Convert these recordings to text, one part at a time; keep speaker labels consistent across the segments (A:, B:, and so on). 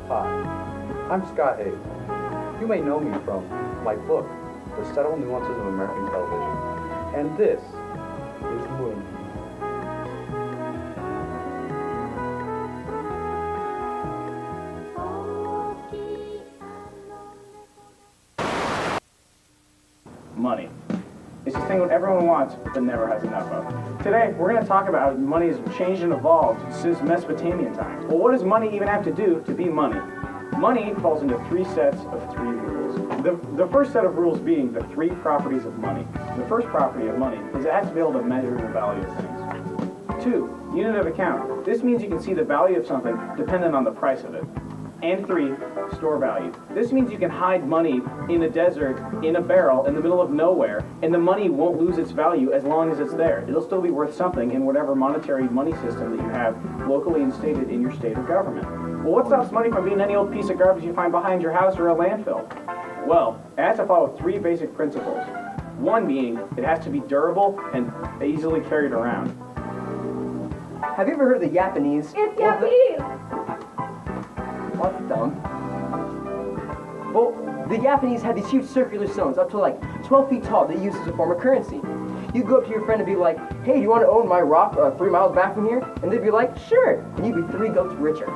A: Hi, I'm Scott Hayes. You may know me from my book, The Subtle Nuances of American Television. And this is Moon.
B: Money. It's this thing what everyone wants, but never has enough of. Today, we're going to talk about how money has changed and evolved since Mesopotamian times. Well, what does money even have to do to be money? Money falls into three sets of three rules. The first set of rules being the three properties of money. The first property of money is it has to be able to measure the value of things. 2, unit of account. This means you can see the value of something dependent on the price of it. And 3, store value. This means you can hide money in a desert, in a barrel, in the middle of nowhere, and the money won't lose its value as long as it's there. It'll still be worth something in whatever monetary money system that you have locally instated in your state of government. Well, what stops money from being any old piece of garbage you find behind your house or a landfill? Well, it has to follow 3 basic principles. 1 being, it has to be durable and easily carried around.
C: Have you ever heard of the Japanese?
D: It's Japanese!
C: Well, that's dumb. Well, the Japanese had these huge circular stones up to like 12 feet tall they used as a form of currency. You go up to your friend and be like, hey, do you want to own my rock 3 miles back from here? And they'd be like, sure. And you'd be 3 goats richer.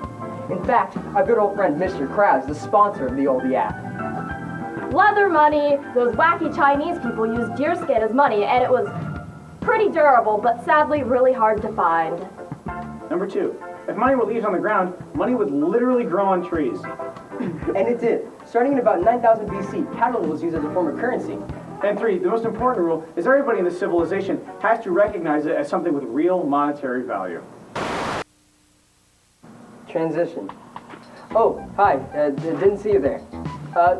C: In fact, our good old friend Mr. Krabs, the sponsor of the old Yap.
D: Leather money. Those wacky Chinese people used deerskin as money, and it was pretty durable, but sadly really hard to find.
B: Number 2, if money were leaves on the ground, money would literally grow on trees.
C: And it did. Starting in about 9000 BC, cattle was used as a form of currency.
B: And 3, the most important rule is everybody in this civilization has to recognize it as something with real monetary value.
C: Transition. Oh, hi. Didn't see you there.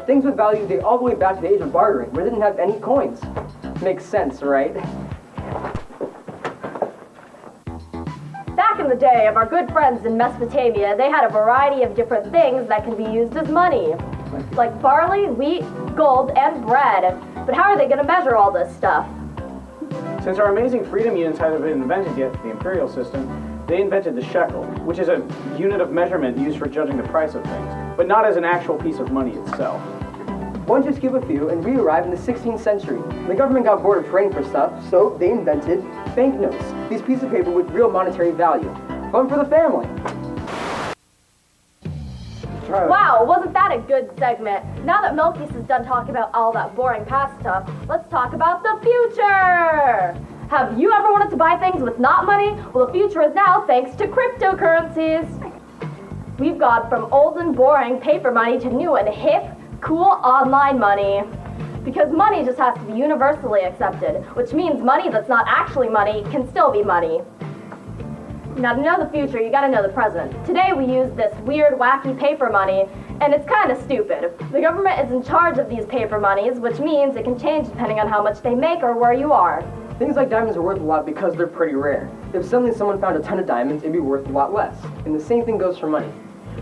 C: Things with value date all the way back to the age of bartering, where they didn't have any coins. Makes sense, right?
D: Back in the day of our good friends in Mesopotamia, they had a variety of different things that can be used as money. Like barley, wheat, gold, and bread. But how are they going to measure all this stuff?
B: Since our amazing freedom units haven't been invented yet, the imperial system, they invented the shekel, which is a unit of measurement used for judging the price of things, but not as an actual piece of money itself.
C: One just give a few, and we arrived in the 16th century. The government got bored of trading for stuff, so they invented banknotes, these pieces of paper with real monetary value. Fun for the family.
D: Wow, wasn't that a good segment? Now that Milky's is done talking about all that boring past stuff, let's talk about the future! Have you ever wanted to buy things with not money? Well, the future is now thanks to cryptocurrencies. We've gone from old and boring paper money to new and hip, cool online money. Because money just has to be universally accepted, which means money that's not actually money can still be money. Now, to know the future, you gotta know the present. Today we use this weird, wacky paper money, and it's kinda stupid. The government is in charge of these paper monies, which means it can change depending on how much they make or where you are.
C: Things like diamonds are worth a lot because they're pretty rare. If suddenly someone found a ton of diamonds, it'd be worth a lot less. And the same thing goes for money.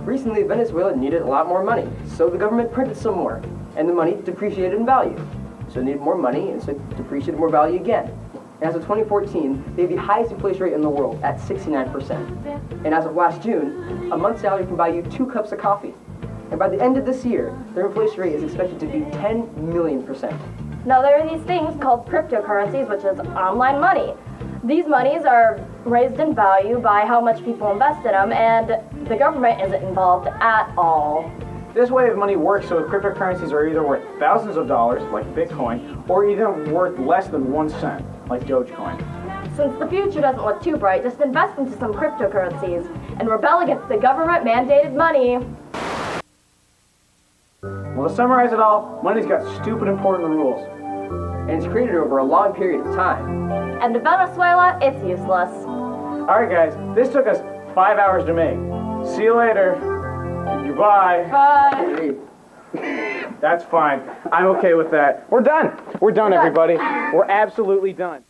C: Recently, Venezuela needed a lot more money, so the government printed some more, and the money depreciated in value. So it needed more money, and so it depreciated more value again. And as of 2014, they have the highest inflation rate in the world at 69%. And as of last June, a month's salary can buy you 2 cups of coffee. And by the end of this year, their inflation rate is expected to be 10 million%.
D: Now, there are these things called cryptocurrencies, which is online money. These monies are raised in value by how much people invest in them, and the government isn't involved at all.
B: This way of money works so cryptocurrencies are either worth thousands of dollars, like Bitcoin, or even worth less than 1 cent, like Dogecoin.
D: Since the future doesn't look too bright, just invest into some cryptocurrencies and rebel against the government-mandated money.
B: Well, to summarize it all, money's got stupid important rules.
C: And it's created over a long period of time.
D: And to Venezuela, it's useless.
B: Alright guys, this took us 5 hours to make. See you later. Goodbye.
D: Bye.
B: That's fine. I'm okay with that. We're done. We're done, everybody. We're absolutely done.